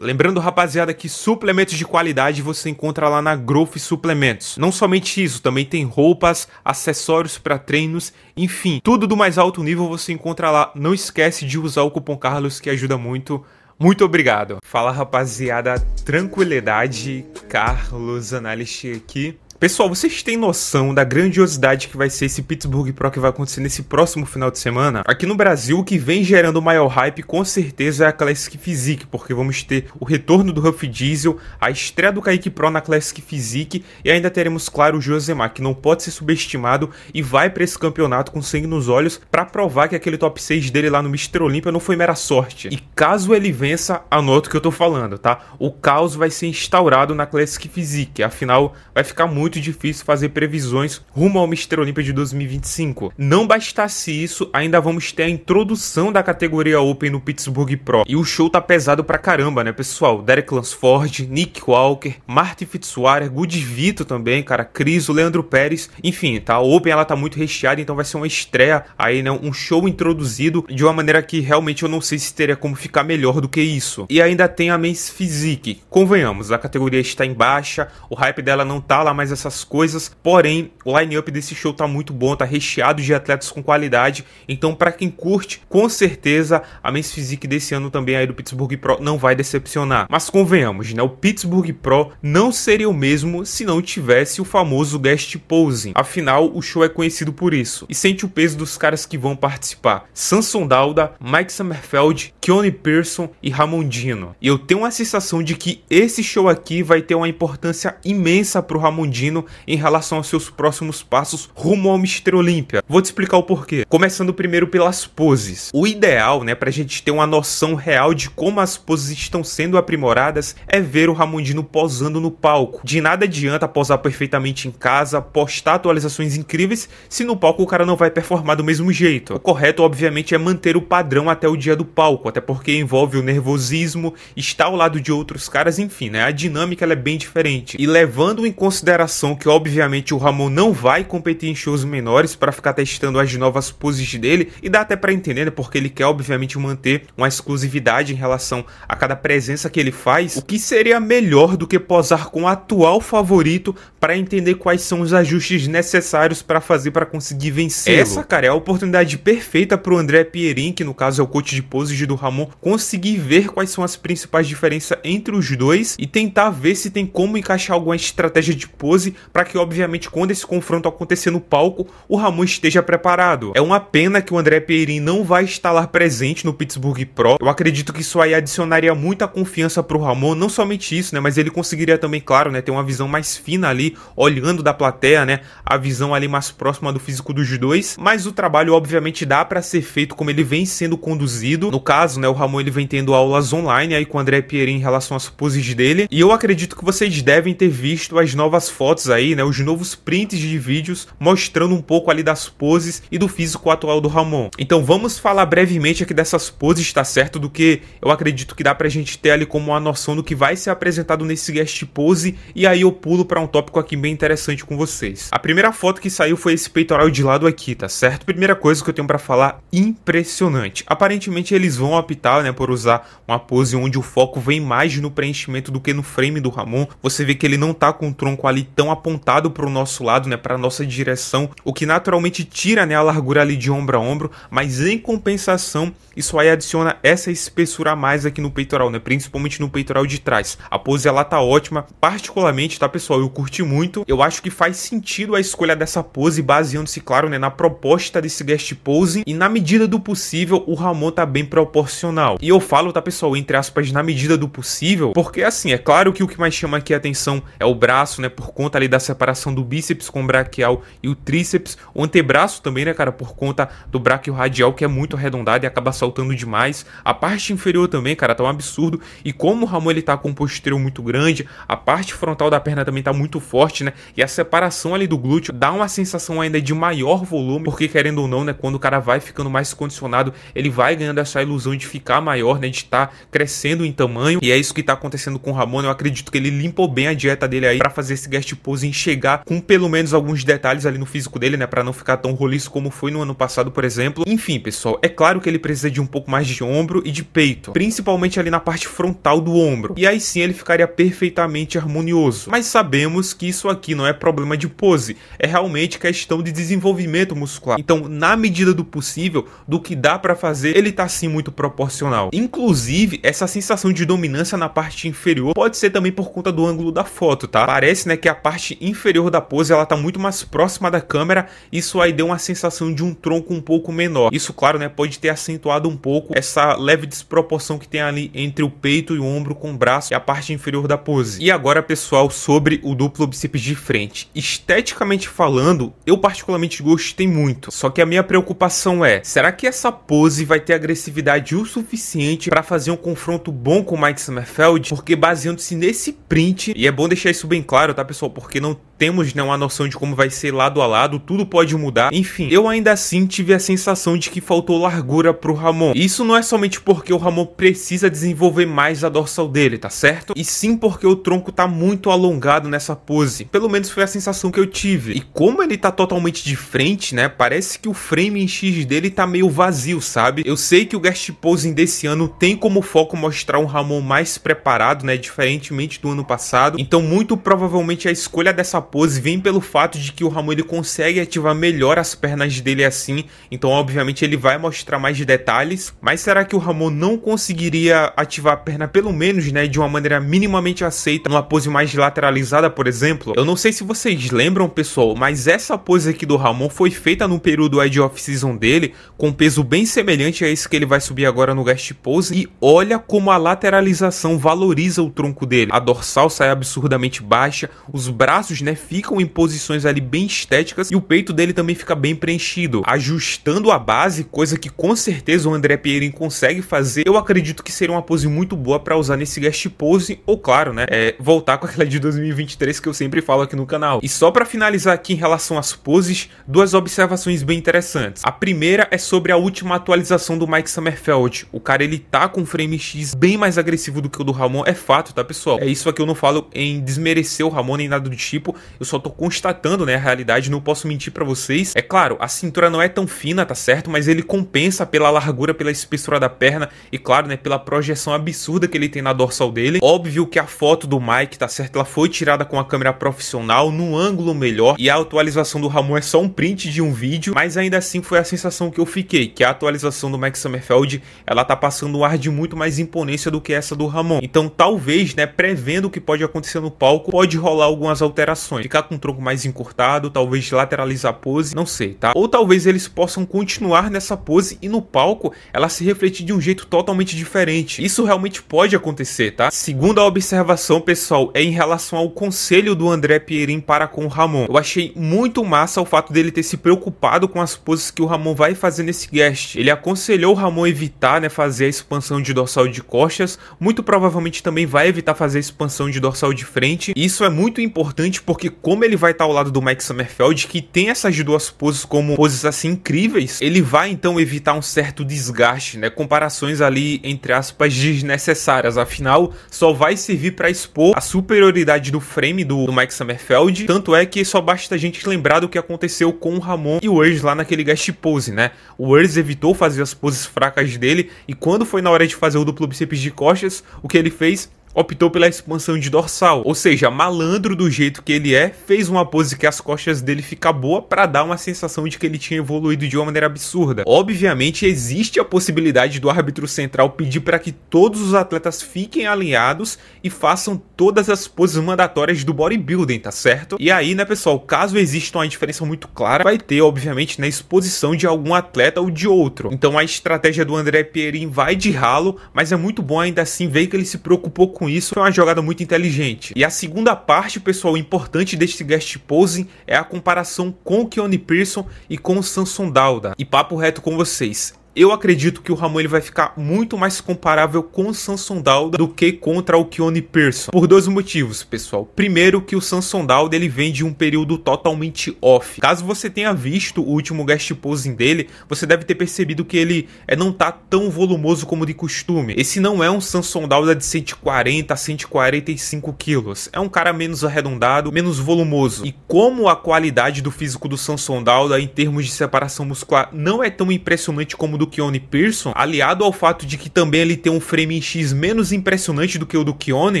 Lembrando, rapaziada, que suplementos de qualidade você encontra lá na Growth Suplementos. Não somente isso, também tem roupas, acessórios para treinos, enfim, tudo do mais alto nível você encontra lá. Não esquece de usar o cupom Carlos que ajuda muito. Muito obrigado. Fala, rapaziada, tranquilidade, Carlos Analyst aqui. Pessoal, vocês têm noção da grandiosidade que vai ser esse Pittsburgh Pro que vai acontecer nesse próximo final de semana? Aqui no Brasil, o que vem gerando o maior hype com certeza é a Classic Physique, porque vamos ter o retorno do Ruff Diesel, a estreia do Kaique Pro na Classic Physique e ainda teremos, claro, o Josemar, que não pode ser subestimado e vai para esse campeonato com sangue nos olhos para provar que aquele top 6 dele lá no Mr. Olympia não foi mera sorte. E caso ele vença, anota o que eu tô falando, tá? O caos vai ser instaurado na Classic Physique, afinal vai ficar muito difícil fazer previsões rumo ao Mr. Olympia de 2025. Não bastasse isso, ainda vamos ter a introdução da categoria Open no Pittsburgh Pro. E o show tá pesado pra caramba, né, pessoal? Derek Lansford, Nick Walker, Marty Fitzwater, Good Vito também, cara, Cris, o Leandro Pérez. Enfim, tá? A Open ela tá muito recheada, então vai ser uma estreia aí, né? Um show introduzido de uma maneira que realmente eu não sei se teria como ficar melhor do que isso. E ainda tem a Men's Physique. Convenhamos, a categoria está em baixa, o hype dela não tá lá mais essas coisas, porém o line-up desse show tá muito bom, tá recheado de atletas com qualidade, então para quem curte, com certeza a Men's Physique desse ano também aí do Pittsburgh Pro não vai decepcionar. Mas convenhamos, né, o Pittsburgh Pro não seria o mesmo se não tivesse o famoso guest posing, afinal o show é conhecido por isso, e sente o peso dos caras que vão participar: Samson Dauda, Mike Summerfeld, Keone Pearson e Ramondino. E eu tenho uma sensação de que esse show aqui vai ter uma importância imensa pro Ramondino em relação aos seus próximos passos rumo ao Mr. Olympia. Vou te explicar o porquê. Começando primeiro pelas poses. O ideal, né, pra gente ter uma noção real de como as poses estão sendo aprimoradas é ver o Ramondino posando no palco. De nada adianta posar perfeitamente em casa, postar atualizações incríveis, se no palco o cara não vai performar do mesmo jeito. O correto, obviamente, é manter o padrão até o dia do palco, até porque envolve o nervosismo, estar ao lado de outros caras, enfim, né, a dinâmica ela é bem diferente. E levando em consideração que obviamente o Ramon não vai competir em shows menores para ficar testando as novas poses dele, e dá até para entender, né, porque ele quer obviamente manter uma exclusividade em relação a cada presença que ele faz. O que seria melhor do que posar com o atual favorito para entender quais são os ajustes necessários para fazer para conseguir vencer. Essa, cara, é a oportunidade perfeita para o André Pierin, que no caso é o coach de poses do Ramon, conseguir ver quais são as principais diferenças entre os dois e tentar ver se tem como encaixar alguma estratégia de pose para que, obviamente, quando esse confronto acontecer no palco, o Ramon esteja preparado. É uma pena que o André Pierin não vai estar lá presente no Pittsburgh Pro. Eu acredito que isso aí adicionaria muita confiança pro Ramon, não somente isso, né, mas ele conseguiria também, claro, né, ter uma visão mais fina ali, olhando da plateia, né, a visão ali mais próxima do físico dos dois, mas o trabalho, obviamente, dá para ser feito como ele vem sendo conduzido. No caso, né, o Ramon ele vem tendo aulas online aí com o André Pierin em relação às poses dele, e eu acredito que vocês devem ter visto as novas fotos aí, né, os novos prints de vídeos mostrando um pouco ali das poses e do físico atual do Ramon. Então vamos falar brevemente aqui dessas poses, tá certo? Do que eu acredito que dá pra gente ter ali como uma noção do que vai ser apresentado nesse guest pose, e aí eu pulo pra um tópico aqui bem interessante com vocês. A primeira foto que saiu foi esse peitoral de lado aqui, tá certo? Primeira coisa que eu tenho pra falar, impressionante. Aparentemente eles vão optar, né, por usar uma pose onde o foco vem mais no preenchimento do que no frame do Ramon. Você vê que ele não tá com o tronco ali tão apontado para o nosso lado, né, para nossa direção, o que naturalmente tira, né, a largura ali de ombro a ombro, mas em compensação isso aí adiciona essa espessura a mais aqui no peitoral, né, principalmente no peitoral de trás. A pose ela tá ótima, particularmente, tá, pessoal, eu curti muito. Eu acho que faz sentido a escolha dessa pose baseando-se, claro, né, na proposta desse guest pose, e na medida do possível o Ramon tá bem proporcional. E eu falo, tá, pessoal, entre aspas, na medida do possível, porque assim, é claro que o que mais chama aqui a atenção é o braço, né, por conta ali da separação do bíceps com o braquial e o tríceps, o antebraço também, né, cara, por conta do braquio radial que é muito arredondado e acaba saltando demais. A parte inferior também, cara, tá um absurdo, e como o Ramon ele tá com um posterior muito grande, a parte frontal da perna também tá muito forte, né, e a separação ali do glúteo dá uma sensação ainda de maior volume, porque querendo ou não, né, quando o cara vai ficando mais condicionado, ele vai ganhando essa ilusão de ficar maior, né, de estar crescendo em tamanho, e é isso que tá acontecendo com o Ramon. Eu acredito que ele limpou bem a dieta dele aí pra fazer esse guest posing chegar com pelo menos alguns detalhes ali no físico dele, né, pra não ficar tão roliço como foi no ano passado, por exemplo. Enfim, pessoal, é claro que ele precisa de um pouco mais de ombro e de peito, principalmente ali na parte frontal do ombro, e aí sim ele ficaria perfeitamente harmonioso. Mas sabemos que isso aqui não é problema de pose, é realmente questão de desenvolvimento muscular. Então, na medida do possível, do que dá pra fazer, ele tá sim muito proporcional. Inclusive, essa sensação de dominância na parte inferior pode ser também por conta do ângulo da foto, tá? Parece, né, que a parte inferior da pose ela tá muito mais próxima da câmera, isso aí deu uma sensação de um tronco um pouco menor. Isso, claro, né, pode ter acentuado um pouco essa leve desproporção que tem ali entre o peito e o ombro com o braço e a parte inferior da pose. E agora, pessoal, sobre o duplo bíceps de frente. Esteticamente falando, eu particularmente gostei muito. Só que a minha preocupação é, será que essa pose vai ter agressividade o suficiente para fazer um confronto bom com o Mike Sommerfeld? Porque baseando-se nesse print, e é bom deixar isso bem claro, tá, pessoal? Porque não temos, né, uma noção de como vai ser lado a lado, tudo pode mudar. Enfim, eu ainda assim tive a sensação de que faltou largura pro Ramon. E isso não é somente porque o Ramon precisa desenvolver mais a dorsal dele, tá certo? E sim porque o tronco tá muito alongado nessa pose. Pelo menos foi a sensação que eu tive. E como ele tá totalmente de frente, né, parece que o frame em X dele tá meio vazio, sabe? Eu sei que o guest posing desse ano tem como foco mostrar um Ramon mais preparado, né, diferentemente do ano passado. Então, muito provavelmente a escolha dessa pose vem pelo fato de que o Ramon ele consegue ativar melhor as pernas dele assim, então obviamente ele vai mostrar mais detalhes, mas será que o Ramon não conseguiria ativar a perna pelo menos, né, de uma maneira minimamente aceita numa pose mais lateralizada, por exemplo? Eu não sei se vocês lembram, pessoal, mas essa pose aqui do Ramon foi feita no período de off-season dele, com um peso bem semelhante a esse que ele vai subir agora no guest pose, e olha como a lateralização valoriza o tronco dele. A dorsal sai absurdamente baixa, os braços, né, ficam em posições ali bem estéticas e o peito dele também fica bem preenchido, ajustando a base, coisa que com certeza o André Pierin consegue fazer. Eu acredito que seria uma pose muito boa para usar nesse guest pose, ou claro, né, voltar com aquela de 2023 que eu sempre falo aqui no canal. E só para finalizar aqui em relação às poses, duas observações bem interessantes. A primeira é sobre a última atualização do Mike Sommerfeld. O cara ele tá com um frame X bem mais agressivo do que o do Ramon, é fato, tá, pessoal? É isso aqui, eu não falo em desmerecer o Ramon nem nada do tipo, eu só tô constatando, né, a realidade, não posso mentir pra vocês. É claro, a cintura não é tão fina, tá certo? Mas ele compensa pela largura, pela espessura da perna e, claro, né, pela projeção absurda que ele tem na dorsal dele. Óbvio que a foto do Mike, tá certo? Ela foi tirada com a câmera profissional, num ângulo melhor, e a atualização do Ramon é só um print de um vídeo, mas ainda assim foi a sensação que eu fiquei, que a atualização do Mike Sommerfeld, ela tá passando um ar de muito mais imponência do que essa do Ramon. Então, talvez, né, prevendo o que pode acontecer no palco, pode rolar algumas alterações. Ficar com o tronco mais encurtado, talvez lateralizar a pose, não sei, tá? Ou talvez eles possam continuar nessa pose e no palco ela se refletir de um jeito totalmente diferente. Isso realmente pode acontecer, tá? Segunda observação, pessoal, é em relação ao conselho do André Pierin para com o Ramon. Eu achei muito massa o fato dele ter se preocupado com as poses que o Ramon vai fazer nesse guest. Ele aconselhou o Ramon evitar, né, fazer a expansão de dorsal de costas, muito provavelmente também vai evitar fazer a expansão de dorsal de frente. Isso é muito importante porque como ele vai estar ao lado do Mike Sommerfeld, que tem essas duas poses como poses assim incríveis, ele vai então evitar um certo desgaste, né, comparações ali entre aspas desnecessárias, afinal só vai servir para expor a superioridade do frame do Mike Sommerfeld, tanto é que só basta a gente lembrar do que aconteceu com o Ramon e o Urs lá naquele guest pose, né, o Urs evitou fazer as poses fracas dele e quando foi na hora de fazer o duplo bíceps de costas, o que ele fez? Optou pela expansão de dorsal, ou seja, malandro do jeito que ele é, fez uma pose que as costas dele ficam boa para dar uma sensação de que ele tinha evoluído de uma maneira absurda. Obviamente existe a possibilidade do árbitro central pedir para que todos os atletas fiquem alinhados e façam todas as poses mandatórias do bodybuilding, tá certo? E aí, né, pessoal, caso exista uma diferença muito clara, vai ter, obviamente, na exposição de algum atleta ou de outro. Então a estratégia do André Pierin vai de ralo, mas é muito bom ainda assim ver que ele se preocupou com isso, foi uma jogada muito inteligente. E a segunda parte, pessoal, importante deste guest posing é a comparação com o Keone Pearson e com o Samson Dauda. E papo reto com vocês, eu acredito que o Ramon ele vai ficar muito mais comparável com o Samson Dauda do que contra o Keone Pearson. Por dois motivos, pessoal. Primeiro, que o Samson Dauda ele vem de um período totalmente off. Caso você tenha visto o último guest posing dele, você deve ter percebido que ele não tá tão volumoso como de costume. Esse não é um Samson Dauda de 140 a 145 quilos. É um cara menos arredondado, menos volumoso. E como a qualidade do físico do Samson Dauda em termos de separação muscular não é tão impressionante como do Keone Pearson, aliado ao fato de que também ele tem um frame em X menos impressionante do que o do Keone,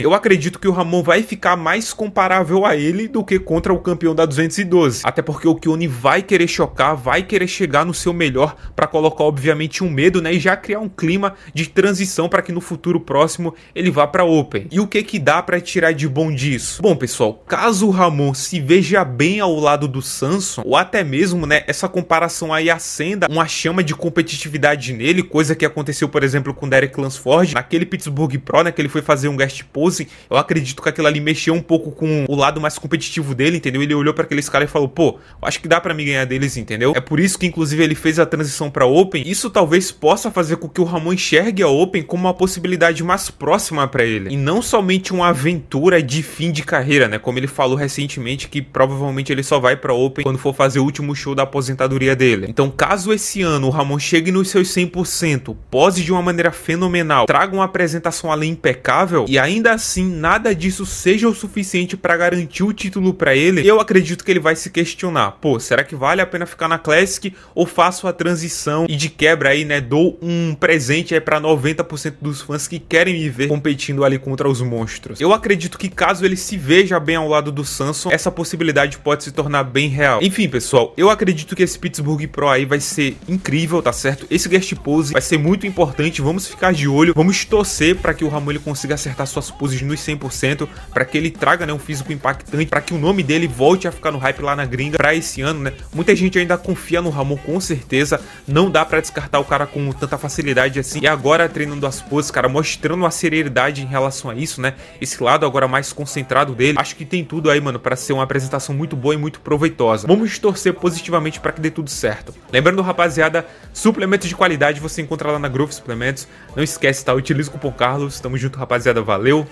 eu acredito que o Ramon vai ficar mais comparável a ele do que contra o campeão da 212. Até porque o Keone vai querer chocar, vai querer chegar no seu melhor para colocar obviamente um medo, né, e já criar um clima de transição para que no futuro próximo ele vá para Open. E o que dá para tirar de bom disso? Bom, pessoal, caso o Ramon se veja bem ao lado do Samson, ou até mesmo, né, essa comparação aí acenda uma chama de competitividade nele, coisa que aconteceu, por exemplo, com o Derek Lunsford, naquele Pittsburgh Pro, né, que ele foi fazer um guest pose, eu acredito que aquilo ali mexeu um pouco com o lado mais competitivo dele, entendeu? Ele olhou para aqueles caras e falou, pô, acho que dá para mim ganhar deles, entendeu? É por isso que, inclusive, ele fez a transição para Open. Isso talvez possa fazer com que o Ramon enxergue a Open como uma possibilidade mais próxima para ele, e não somente uma aventura de fim de carreira, né, como ele falou recentemente, que provavelmente ele só vai para Open quando for fazer o último show da aposentadoria dele. Então, caso esse ano o Ramon chegue nos seus 100%, pose de uma maneira fenomenal, traga uma apresentação ali impecável, e ainda assim nada disso seja o suficiente para garantir o título para ele, eu acredito que ele vai se questionar, pô, será que vale a pena ficar na Classic ou faço a transição e de quebra aí, né, dou um presente aí para 90% dos fãs que querem me ver competindo ali contra os monstros. Eu acredito que caso ele se veja bem ao lado do Samson, essa possibilidade pode se tornar bem real. Enfim, pessoal, eu acredito que esse Pittsburgh Pro aí vai ser incrível, tá certo? Esse guest pose vai ser muito importante, vamos ficar de olho, vamos torcer para que o Ramon ele consiga acertar suas poses nos 100%, para que ele traga, né, um físico impactante, para que o nome dele volte a ficar no hype lá na gringa para esse ano, né? Muita gente ainda confia no Ramon, com certeza, não dá para descartar o cara com tanta facilidade assim, e agora treinando as poses, cara, mostrando uma seriedade em relação a isso, né? Esse lado agora mais concentrado dele, acho que tem tudo aí, mano, para ser uma apresentação muito boa e muito proveitosa. Vamos torcer positivamente para que dê tudo certo. Lembrando, rapaziada, suplementos de qualidade você encontra lá na Growth Suplementos. Não esquece, tá? Utiliza o cupom Carlos. Tamo junto, rapaziada. Valeu.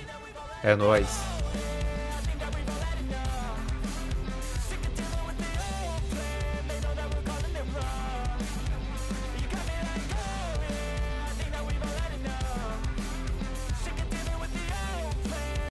É nóis.